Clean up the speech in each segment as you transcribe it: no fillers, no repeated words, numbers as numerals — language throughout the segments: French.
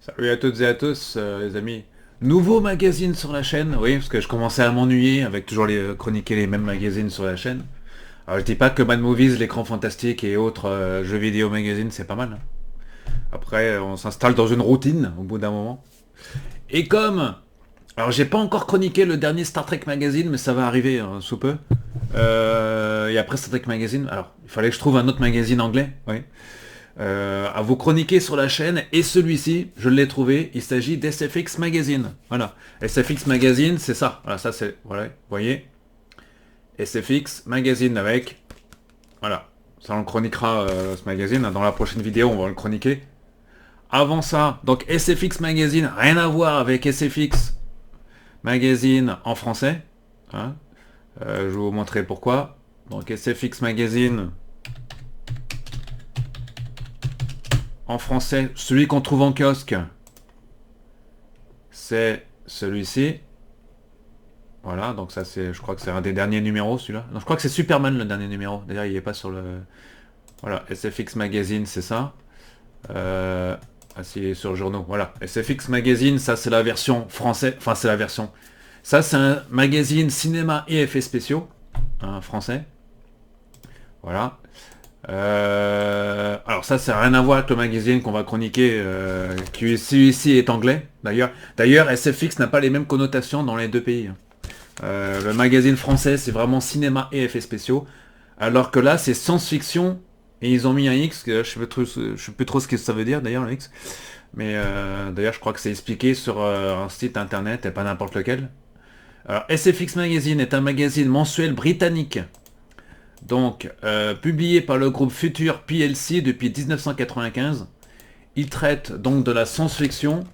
Salut à toutes et à tous, les amis. Nouveau magazine sur la chaîne, oui, parce que je commençais à m'ennuyer avec toujours chroniquer les mêmes magazines sur la chaîne. Alors je dis pas que Mad Movies, l'écran fantastique et autres jeux vidéo magazines, c'est pas mal, hein. Après, on s'installe dans une routine au bout d'un moment. Et comme... Alors j'ai pas encore chroniqué le dernier Star Trek Magazine, mais ça va arriver hein, sous peu. Et après Star Trek Magazine, alors il fallait que je trouve un autre magazine anglais, oui. À vous chroniquer sur la chaîne, et celui-ci, je l'ai trouvé, il s'agit d'SFX Magazine. Voilà. SFX Magazine, c'est ça. Voilà, ça c'est... Voilà, vous voyez. SFX Magazine avec... Voilà. Ça on le chroniquera, ce magazine. Dans la prochaine vidéo, on va le chroniquer. Avant ça, donc SFX Magazine, rien à voir avec SFX Magazine en français. Hein. Je vais vous montrer pourquoi. Donc SFX Magazine... En français, celui qu'on trouve en kiosque, c'est celui-ci. Voilà, donc ça c'est, je crois que c'est un des derniers numéros celui-là. Non, je crois que c'est Superman le dernier numéro. D'ailleurs, il est pas sur le... Voilà, SFX Magazine, c'est ça. Ah si, il est sur le journaux. Voilà, SFX Magazine, ça c'est la version française. Enfin, c'est la version. Ça c'est un magazine cinéma et effets spéciaux, hein, français. Voilà. Alors ça, rien à voir avec le magazine qu'on va chroniquer, qui celui-ci est anglais. D'ailleurs, SFX n'a pas les mêmes connotations dans les deux pays, hein. Le magazine français, c'est vraiment cinéma et effets spéciaux, alors que là, c'est science-fiction et ils ont mis un X. Que je sais plus trop ce que ça veut dire d'ailleurs le X. Mais d'ailleurs, je crois que c'est expliqué sur un site internet et pas n'importe lequel. Alors, SFX Magazine est un magazine mensuel britannique. Donc, publié par le groupe Future PLC depuis 1995, il traite donc de la science-fiction,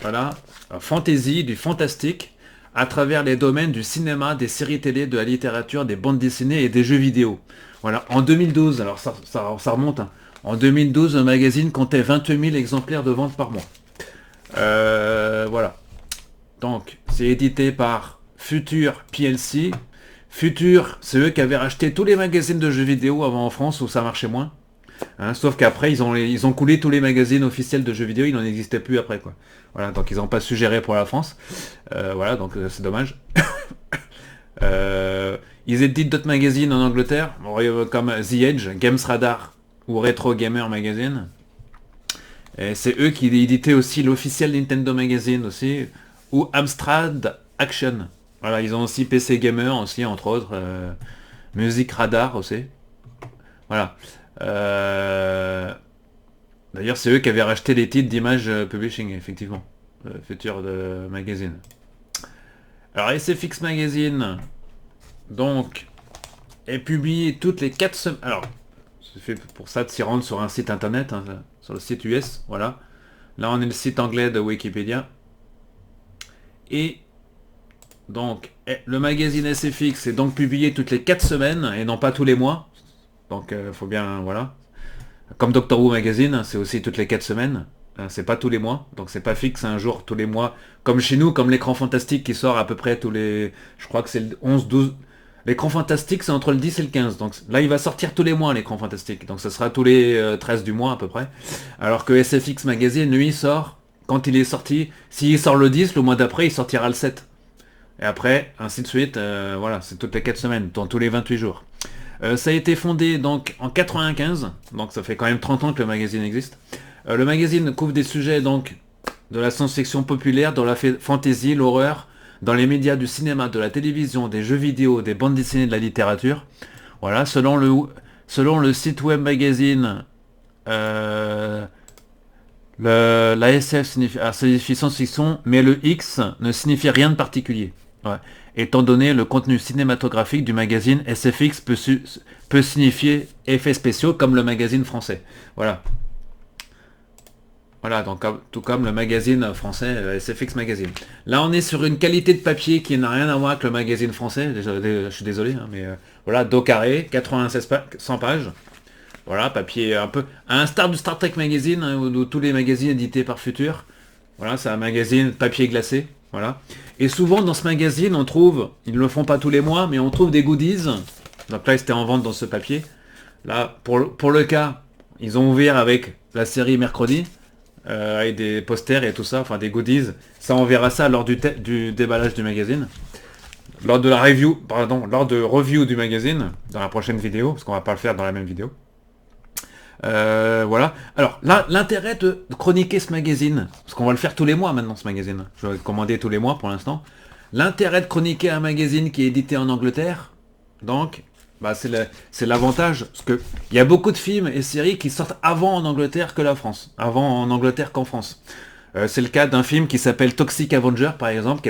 voilà, fantasy, du fantastique, à travers les domaines du cinéma, des séries télé, de la littérature, des bandes dessinées et des jeux vidéo. Voilà, en 2012, alors ça remonte, hein. En 2012, le magazine comptait 28 000 exemplaires de vente par mois. Voilà. Donc, c'est édité par Future PLC. Future, c'est eux qui avaient racheté tous les magazines de jeux vidéo avant en France où ça marchait moins. Hein, sauf qu'après, ils ont coulé tous les magazines officiels de jeux vidéo, il n'en existait plus après, quoi. Voilà, donc ils n'ont pas su gérer pour la France. Voilà, donc c'est dommage. Ils éditent d'autres magazines en Angleterre, comme The Edge, Games Radar ou Retro Gamer Magazine. Et c'est eux qui éditaient aussi l'officiel Nintendo Magazine aussi, ou Amstrad Action. Voilà, ils ont aussi PC Gamer aussi, entre autres. Music Radar aussi. Voilà. D'ailleurs, c'est eux qui avaient racheté les titres d'Image Publishing, effectivement. Le futur de magazine. Alors, SFX Magazine, donc, est publié toutes les 4 semaines. Alors, c'est fait pour ça de s'y rendre sur un site internet, hein, sur le site US, voilà. Là, on est le site anglais de Wikipédia. Et donc, le magazine SFX est donc publié toutes les 4 semaines et non pas tous les mois. Donc, faut bien, voilà. Comme Doctor Who Magazine, c'est aussi toutes les 4 semaines. C'est pas tous les mois, donc c'est pas fixe un jour tous les mois. Comme chez nous, comme l'écran fantastique qui sort à peu près tous les... Je crois que c'est le 11, 12... L'écran fantastique, c'est entre le 10 et le 15. Donc là, il va sortir tous les mois, l'écran fantastique. Donc ça sera tous les 13 du mois à peu près. Alors que SFX Magazine, lui, sort quand il est sorti. S'il sort le 10, le mois d'après, il sortira le 7. Et après, ainsi de suite. Voilà, c'est toutes les 4 semaines, dans tous les 28 jours. Ça a été fondé donc en 95, donc ça fait quand même 30 ans que le magazine existe. Le magazine couvre des sujets donc de la science-fiction populaire, dans la fantasy, l'horreur, dans les médias du cinéma, de la télévision, des jeux vidéo, des bandes dessinées, de la littérature. Voilà, selon le site web magazine, la SF signifie science-fiction, mais le X ne signifie rien de particulier. Ouais. Étant donné le contenu cinématographique du magazine, SFX peut signifier effets spéciaux comme le magazine français. Voilà. Voilà, donc tout comme le magazine français, SFX Magazine. Là, on est sur une qualité de papier qui n'a rien à voir avec le magazine français. Je suis désolé, hein, mais voilà, dos carré, 100 pages. Voilà, papier un peu... À l'instar du Star Trek Magazine, hein, où tous les magazines édités par Future. Voilà, c'est un magazine papier glacé. Voilà. Et souvent dans ce magazine, on trouve, ils ne le font pas tous les mois, mais on trouve des goodies. Donc là, c'était en vente dans ce papier. Là, pour le cas, ils ont ouvert avec la série mercredi. avec des posters et tout ça, enfin des goodies. Ça, on verra ça lors du déballage du magazine. Lors de la review, pardon, lors de review du magazine, dans la prochaine vidéo, parce qu'on va pas le faire dans la même vidéo. Voilà. Alors, là, l'intérêt de chroniquer ce magazine, parce qu'on va le faire tous les mois maintenant, ce magazine. Je vais le commander tous les mois pour l'instant. L'intérêt de chroniquer un magazine qui est édité en Angleterre, donc, bah, c'est l'avantage, parce que il y a beaucoup de films et séries qui sortent avant en Angleterre que la France, avant en Angleterre qu'en France. C'est le cas d'un film qui s'appelle Toxic Avenger, par exemple, qui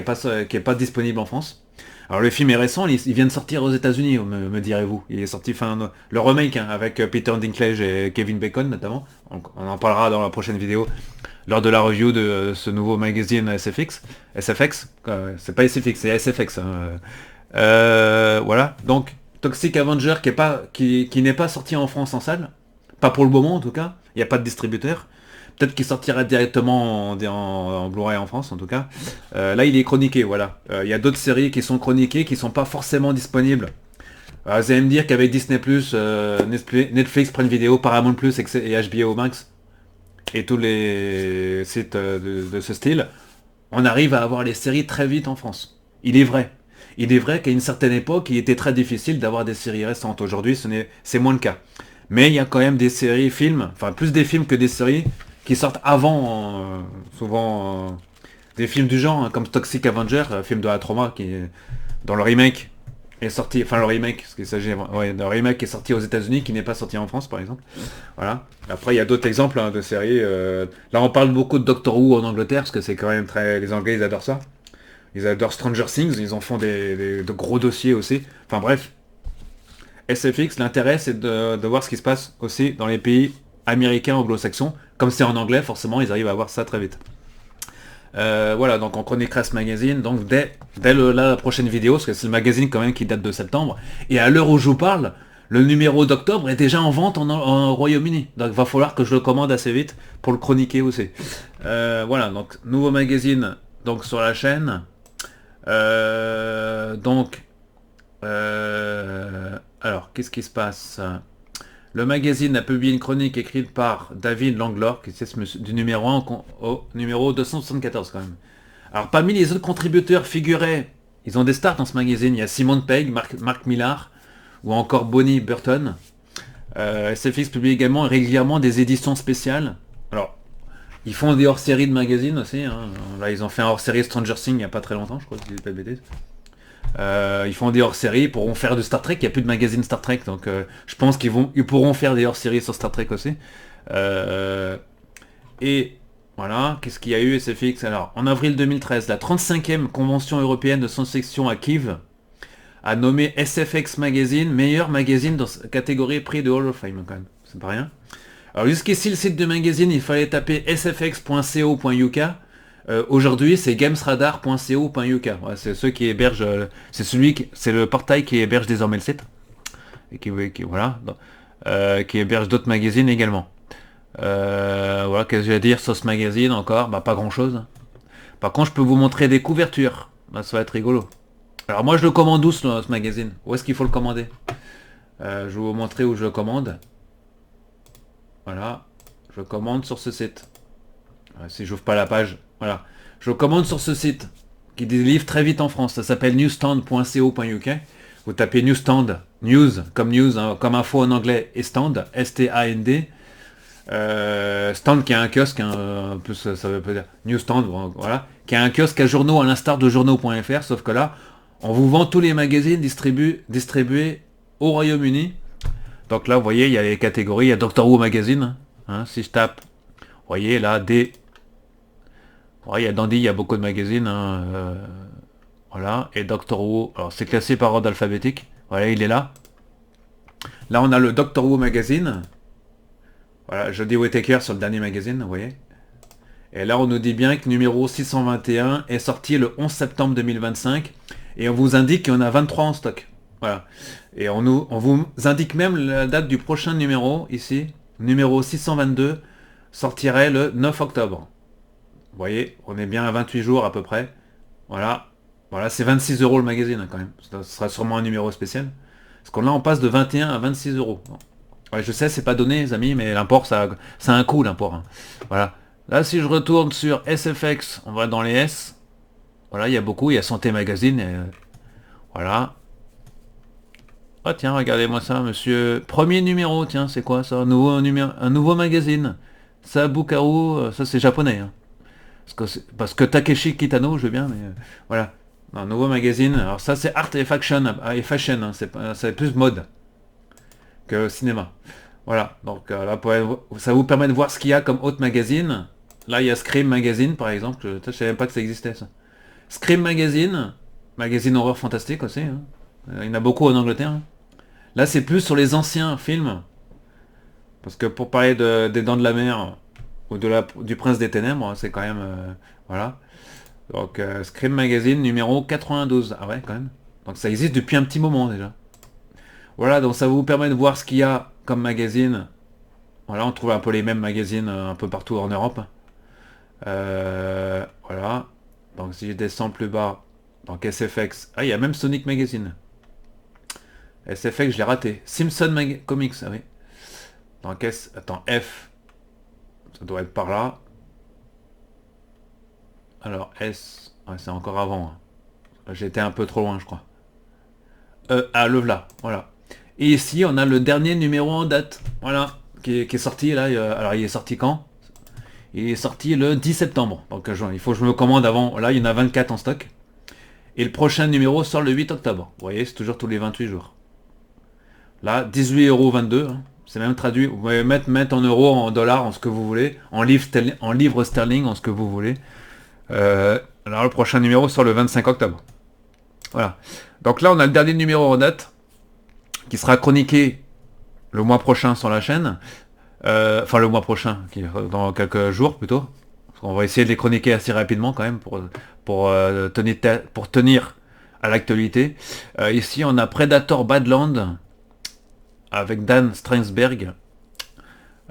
est pas disponible en France. Alors le film est récent, il vient de sortir aux États-Unis, me direz-vous. Il est sorti le remake hein, avec Peter Dinklage et Kevin Bacon notamment. Donc, on en parlera dans la prochaine vidéo lors de la review de ce nouveau magazine SFX. C'est pas SFX, c'est SFX. Hein. Voilà. Donc Toxic Avenger qui n'est pas sorti en France en salle, pas pour le moment en tout cas. Il n'y a pas de distributeur. Peut-être qu'il sortira directement en Blu-ray en France, en tout cas. Là, il est chroniqué, voilà. Il y a d'autres séries qui sont chroniquées, qui sont pas forcément disponibles. Vous allez me dire qu'avec Disney+, Netflix, Prime Video, Paramount+, et HBO Max, et tous les sites de ce style, on arrive à avoir les séries très vite en France. Il est vrai. Il est vrai qu'à une certaine époque, il était très difficile d'avoir des séries récentes. Aujourd'hui, c'est moins le cas. Mais il y a quand même des séries, films, enfin plus des films que des séries, qui sortent avant, souvent des films du genre, hein, comme Toxic Avenger, film de la trauma, qui est dans le remake est sorti, enfin le remake, parce qu'il s'agit, ouais, d'un remake qui est sorti aux États-Unis, qui n'est pas sorti en France, par exemple. Voilà. Après, il y a d'autres exemples hein, de séries. Là, on parle beaucoup de Doctor Who en Angleterre, parce que c'est quand même très, les Anglais, ils adorent ça. Ils adorent Stranger Things, ils en font de gros dossiers aussi. Enfin bref, SFX, l'intérêt, c'est de voir ce qui se passe aussi dans les pays américains anglo-saxons. Comme c'est en anglais, forcément, ils arrivent à voir ça très vite. Voilà, donc on chroniquera ce magazine, donc dès la prochaine vidéo, parce que c'est le magazine quand même qui date de septembre, et à l'heure où je vous parle, le numéro d'octobre est déjà en vente en Royaume-Uni, donc il va falloir que je le commande assez vite pour le chroniquer aussi. Voilà, donc nouveau magazine donc sur la chaîne. Alors, qu'est-ce qui se passe? Le magazine a publié une chronique écrite par David Langlor, qui est du numéro 1 au numéro 274 quand même. Alors parmi les autres contributeurs figuraient, ils ont des stars dans ce magazine, il y a Simon Pegg, Mark Millar, ou encore Bonnie Burton. SFX publie également régulièrement des éditions spéciales. Alors, ils font des hors-séries de magazines aussi. Hein. Là, ils ont fait un hors-série Stranger Things il n'y a pas très longtemps, je crois, si je dis pas de bêtises. Ils font des hors-séries, ils pourront faire de Star Trek, il n'y a plus de magazine Star Trek, donc je pense ils pourront faire des hors-séries sur Star Trek aussi. Et voilà, qu'est-ce qu'il y a eu SFX? Alors, en avril 2013, la 35e convention européenne de science-fiction à Kiev a nommé SFX Magazine meilleur magazine dans sa catégorie prix de Hall of Fame quand même, c'est pas rien. Alors jusqu'ici le site du magazine, il fallait taper sfx.co.uk. Aujourd'hui, c'est gamesradar.co.uk. Ouais, c'est ceux qui hébergent, c'est le portail qui héberge désormais le site et voilà, qui héberge d'autres magazines également. Voilà, qu'est-ce que je vais dire sur ce magazine encore? Bah pas grand-chose. Par contre, je peux vous montrer des couvertures. Bah, ça va être rigolo. Alors moi, je le commande où ce magazine? Où est-ce qu'il faut le commander? Je vais vous montrer où je le commande. Voilà, je commande sur ce site. Si j'ouvre pas la page, voilà. Je commande sur ce site qui délivre très vite en France. Ça s'appelle newsstand.co.uk. Vous tapez newsstand, news comme news, hein, comme info en anglais, et stand, S-T-A-N-D. Stand qui a un kiosque, hein, un peu ça veut dire newsstand, voilà, qui a un kiosque à journaux à l'instar de journaux.fr, sauf que là, on vous vend tous les magazines distribués au Royaume-Uni. Donc là, vous voyez, il y a les catégories, il y a Doctor Who Magazine. Hein, si je tape, vous voyez là, il y a Dandy, il y a beaucoup de magazines. Hein, voilà, et Doctor Who, alors c'est classé par ordre alphabétique. Voilà, il est là. Là, on a le Doctor Who Magazine. Voilà, Jodie Whittaker sur le dernier magazine, vous voyez. Et là, on nous dit bien que numéro 621 est sorti le 11 septembre 2025. Et on vous indique qu'il y en a 23 en stock. Voilà. Et on vous indique même la date du prochain numéro, ici. Numéro 622 sortirait le 9 octobre. Vous voyez, on est bien à 28 jours à peu près. Voilà. Voilà, c'est 26 € le magazine hein, quand même. Ce sera sûrement un numéro spécial. Parce qu'on là, on passe de 21 à 26 €. Ouais, je sais, c'est pas donné, les amis, mais l'import, ça a un coût, l'import. Hein. Voilà. Là, si je retourne sur SFX, on va dans les S. Voilà, il y a beaucoup, il y a Santé Magazine. Voilà. Ah tiens, regardez-moi ça, monsieur. Premier numéro, tiens, c'est quoi ça? Un nouveau magazine. Sabukaru, ça c'est japonais, hein. Parce que Takeshi Kitano, je veux bien, mais voilà. Un nouveau magazine. Alors ça c'est Art et Fashion, hein. C'est plus mode que cinéma. Voilà, donc là ça vous permet de voir ce qu'il y a comme autre magazine. Là il y a Scream Magazine par exemple, je savais même pas que ça existait ça. Scream Magazine, magazine horreur fantastique aussi, hein. Il y en a beaucoup en Angleterre, hein. Là c'est plus sur les anciens films, parce que pour parler des Dents de la Mer ou du Prince des Ténèbres, hein, c'est quand même... voilà. Donc Scream Magazine numéro 92. Ah ouais quand même. Donc ça existe depuis un petit moment déjà. Voilà, donc ça vous permet de voir ce qu'il y a comme magazine. Voilà, on trouve un peu les mêmes magazines un peu partout en Europe. Voilà. Donc si je descends plus bas, donc SFX. Ah, il y a même Sonic Magazine. SFX, je l'ai raté. Comics, ah oui. Donc attends, F. Ça doit être par là. Alors S. Ouais, c'est encore avant, hein. J'étais un peu trop loin, je crois. Le voilà. Voilà. Et ici, on a le dernier numéro en date. Voilà. Qui est sorti là. Alors, il est sorti quand? Il est sorti le 10 septembre. Donc, il faut que je me commande avant. Là, il y en a 24 en stock. Et le prochain numéro sort le 8 octobre. Vous voyez, c'est toujours tous les 28 jours. Là, 18,22 €, hein. C'est même traduit. Vous pouvez mettre en euros, en dollars, en ce que vous voulez. En livres sterling, en ce que vous voulez. Alors, le prochain numéro sort le 25 octobre. Voilà. Donc là, on a le dernier numéro en date, qui sera chroniqué le mois prochain sur la chaîne. Enfin, le mois prochain, dans quelques jours plutôt. On va essayer de les chroniquer assez rapidement quand même pour tenir à l'actualité. Ici, on a Predator Badland avec Dan Strensberg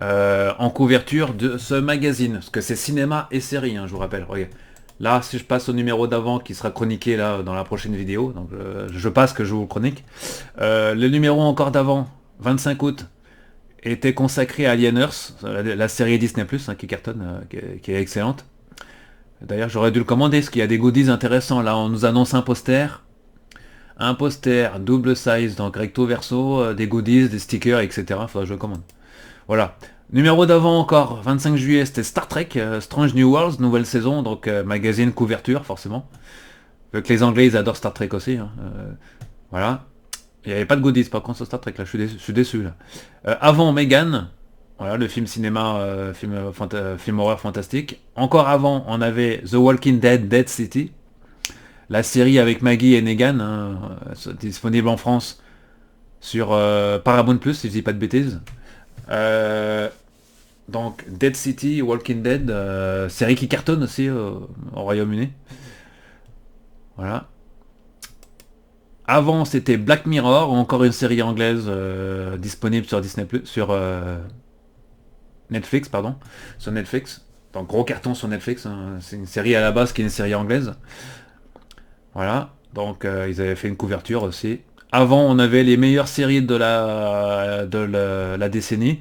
en couverture de ce magazine. Parce que c'est cinéma et série, hein, je vous rappelle. Regardez. Là, si je passe au numéro d'avant qui sera chroniqué là dans la prochaine vidéo, donc je passe que je vous chronique. Le numéro encore d'avant, 25 août, était consacré à Alieners, la série Disney+, hein, qui cartonne, qui est excellente. D'ailleurs, j'aurais dû le commander, parce qu'il y a des goodies intéressants. Là, on nous annonce un poster double size, donc recto verso, des goodies, des stickers, etc. Faudra que je le commande. Voilà. Numéro d'avant encore, 25 juillet, c'était Star Trek, Strange New Worlds, nouvelle saison, donc magazine couverture, forcément. Vu que les Anglais, ils adorent Star Trek aussi, hein. Voilà. Il n'y avait pas de goodies par contre sur Star Trek, là, je suis déçu, là. Avant Megan, voilà, le film cinéma, film horreur fantastique. Encore avant, on avait The Walking Dead, Dead City. La série avec Maggie et Negan, hein, disponible en France sur Paramount+, si je dis pas de bêtises. Donc Dead City, Walking Dead, série qui cartonne aussi au Royaume-Uni. Voilà. Avant c'était Black Mirror, encore une série anglaise disponible sur sur Netflix, pardon, sur Netflix. Donc gros carton sur Netflix, hein. C'est une série à la base qui est une série anglaise. Voilà. Donc ils avaient fait une couverture aussi. Avant on avait les meilleures séries de la décennie.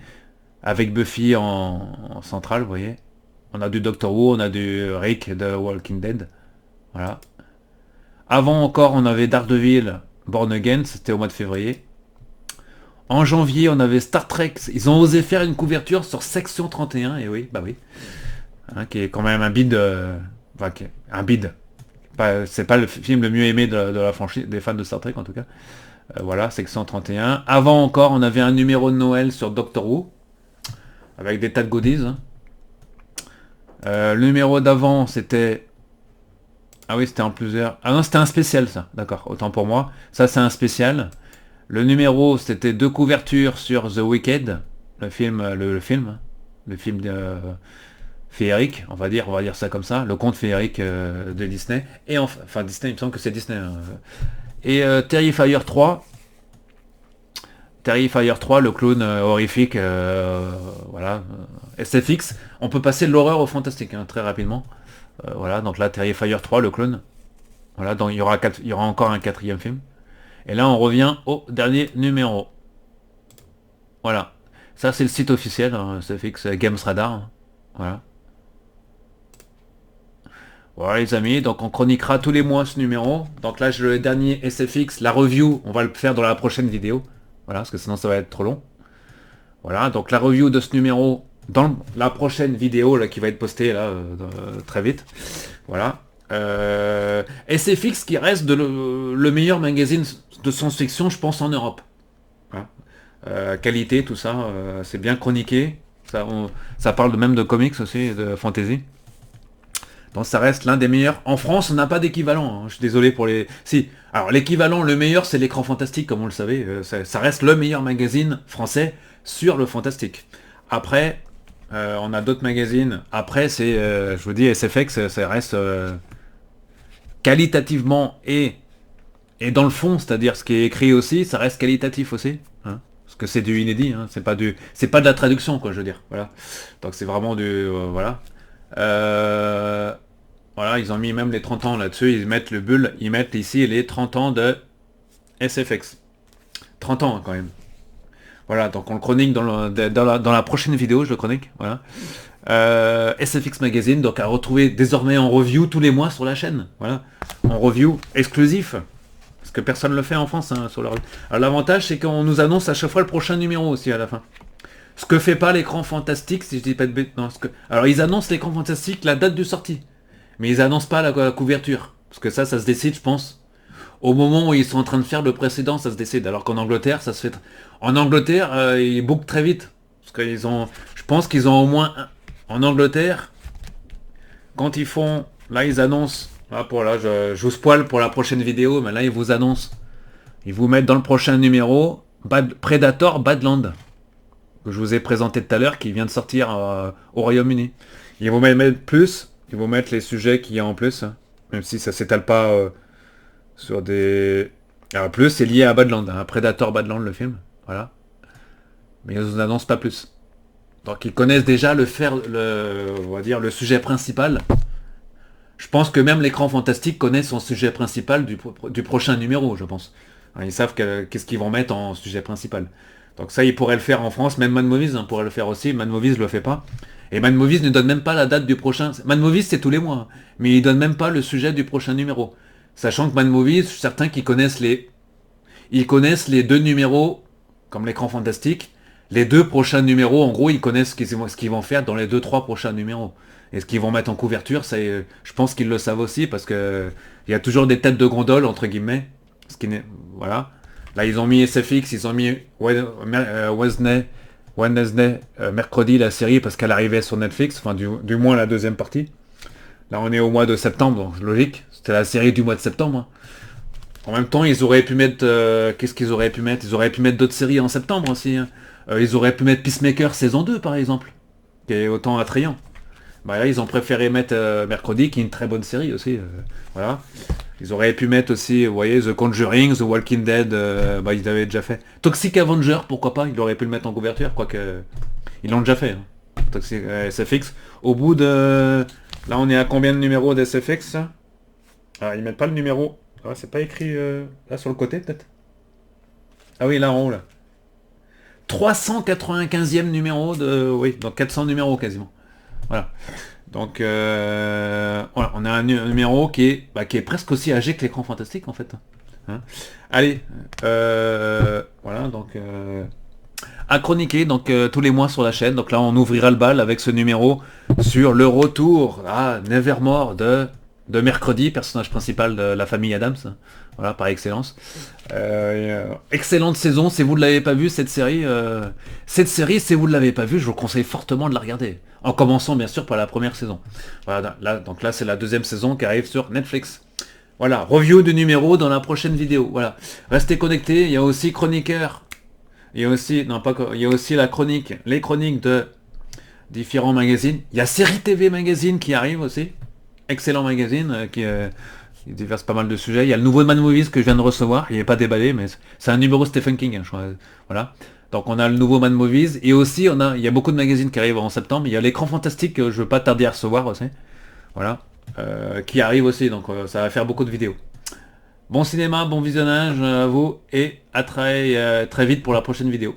Avec Buffy en centrale, vous voyez. On a du Doctor Who, on a du Rick de Walking Dead. Voilà. Avant encore, on avait Daredevil, Born Again, c'était au mois de février. En janvier, on avait Star Trek. Ils ont osé faire une couverture sur Section 31, et oui, bah oui. Hein, qui est quand même un bid. Enfin, un bid. C'est pas le film le mieux aimé de la franchise, des fans de Star Trek en tout cas. Voilà, Section 31. Avant encore, on avait un numéro de Noël sur Doctor Who. Avec des tas de goodies, hein. Le numéro d'avant, c'était... Ah oui, c'était en plusieurs... Ah non, c'était un spécial, ça. D'accord, autant pour moi. Ça, c'est un spécial. Le numéro, c'était 2 couvertures sur The Wicked, le film, le film féerique, on va dire ça comme ça, le conte féerique de Disney. Et enfin, Disney, il me semble que c'est Disney, hein. Et Terrifier 3, Terrifier 3, le clown horrifique, voilà, SFX. On peut passer de l'horreur au fantastique, hein, très rapidement. Voilà, donc là, Terrifier 3, le clown. Voilà, donc il y aura encore un 4e film. Et là, on revient au dernier numéro. Voilà. Ça, c'est le site officiel, hein, SFX Games Radar. Voilà. Voilà les amis, donc on chroniquera tous les mois ce numéro. Donc là j'ai le dernier SFX, la review, on va le faire dans la prochaine vidéo. Voilà, parce que sinon ça va être trop long. Voilà, donc la review de ce numéro dans la prochaine vidéo là, qui va être postée là très vite. Voilà. SFX qui reste le meilleur magazine de science-fiction, je pense, en Europe. Voilà. Qualité, tout ça, c'est bien chroniqué. Ça parle même de comics aussi, de fantasy. Donc ça reste l'un des meilleurs. En France, on n'a pas d'équivalent. Hein. Je suis désolé pour les... Si, alors l'équivalent, le meilleur, c'est l'écran fantastique, comme vous le savez. Ça reste le meilleur magazine français sur le fantastique. Après, on a d'autres magazines. Après, c'est, je vous dis, SFX, ça reste qualitativement et dans le fond, c'est-à-dire ce qui est écrit aussi, ça reste qualitatif aussi. Hein. Parce que c'est du inédit, hein. C'est pas de la traduction, quoi, je veux dire. Voilà. Donc c'est vraiment du... voilà. Voilà, ils ont mis même les 30 ans là-dessus, ils mettent le bulle, ils mettent ici les 30 ans de SFX. 30 ans quand même. Voilà, donc on le chronique dans la prochaine vidéo, je le chronique. Voilà. SFX Magazine, donc à retrouver désormais en review tous les mois sur la chaîne. Voilà. En review exclusif. Parce que personne ne le fait en France hein, sur la revue. Alors l'avantage c'est qu'on nous annonce à chaque fois le prochain numéro aussi à la fin. Ce que fait pas l'écran fantastique, si je dis pas de bêtises. Non, alors ils annoncent l'écran fantastique la date de sortie. Mais ils annoncent pas la couverture. Parce que ça se décide, je pense. Au moment où ils sont en train de faire le précédent, ça se décide. Alors qu'en Angleterre, ça se fait... En Angleterre, ils bookent très vite. Parce qu'ils ont... Je pense qu'ils ont au moins... En Angleterre, quand ils font... Là, ils annoncent... Là, je vous spoil pour la prochaine vidéo, mais là, ils vous annoncent. Ils vous mettent dans le prochain numéro Predator Badland. Que je vous ai présenté tout à l'heure, qui vient de sortir au Royaume-Uni. Ils vont mettre plus... Ils vont mettre les sujets qu'il y a en plus, hein. Même si ça s'étale pas sur des... Alors plus, c'est lié à Badland, hein, Predator Badland, le film, voilà. Mais ils nous annoncent pas plus. Donc ils connaissent déjà on va dire, le sujet principal. Je pense que même l'écran fantastique connaît son sujet principal du prochain numéro, je pense. Ils savent qu'est-ce qu'ils vont mettre en sujet principal. Donc ça, ils pourraient le faire en France, même Mad Movies pourrait le faire aussi. Mad Movies le fait pas. Et Mad Movies ne donne même pas la date du prochain. Mad Movies c'est tous les mois, mais il donne même pas le sujet du prochain numéro. Sachant que Mad Movies, je suis certain qu'ils connaissent ils connaissent les deux numéros, comme l'écran fantastique. Les deux prochains numéros, en gros, ils connaissent ce qu'ils vont faire dans les 2-3 prochains numéros. Et ce qu'ils vont mettre en couverture, je pense qu'ils le savent aussi, parce que il y a toujours des têtes de gondole, entre guillemets. Voilà. Là, ils ont mis SFX, ils ont mis Wednesday, mercredi, la série, parce qu'elle arrivait sur Netflix, enfin du moins la deuxième partie. Là, on est au mois de septembre, donc logique. C'était la série du mois de septembre. Hein. En même temps, ils auraient pu mettre... qu'est-ce qu'ils auraient pu mettre? Ils auraient pu mettre d'autres séries en septembre aussi. Hein. Ils auraient pu mettre Peacemaker saison 2, par exemple, qui est autant attrayant. Bah là, ils ont préféré mettre mercredi, qui est une très bonne série aussi. Voilà. Ils auraient pu mettre aussi, vous voyez, The Conjuring, The Walking Dead, ils avaient déjà fait. Toxic Avenger, pourquoi pas, ils auraient pu le mettre en couverture, quoique... Ils l'ont déjà fait. Hein. Toxic SFX. Au bout de... Là, on est à combien de numéros d'SFX? Ah, ils mettent pas le numéro. Ah, c'est pas écrit là sur le côté, peut-être? Ah oui, là en haut, là. 395e numéro de... Oui, donc 400 numéros quasiment. Voilà. Donc, voilà, on a un numéro qui est presque aussi âgé que l'écran fantastique, en fait. Hein. Allez, voilà, donc... à chroniquer, donc tous les mois sur la chaîne. Donc là, on ouvrira le bal avec ce numéro sur le retour à Nevermore de mercredi, personnage principal de la famille Adams. Voilà, par excellence. Excellente saison, si vous ne l'avez pas vu, cette série, si vous ne l'avez pas vue, je vous conseille fortement de la regarder. En commençant, bien sûr, par la première saison. Voilà, donc là, c'est la deuxième saison qui arrive sur Netflix. Voilà, review du numéro dans la prochaine vidéo. Voilà, restez connectés, il y a aussi chroniqueur. Il y a aussi, non pas, il y a aussi les chroniques de différents magazines. Il y a Série TV Magazine qui arrive aussi. Excellent magazine qui déverse pas mal de sujets. Il y a le nouveau Mad Movies que je viens de recevoir. Il n'est pas déballé, mais c'est un numéro Stephen King, hein, je crois. Voilà. Donc on a le nouveau Mad Movies. Et aussi, il y a beaucoup de magazines qui arrivent en septembre. Il y a l'écran fantastique que je veux pas tarder à recevoir aussi. Voilà. Qui arrive aussi. Donc ça va faire beaucoup de vidéos. Bon cinéma, bon visionnage à vous et à très vite pour la prochaine vidéo.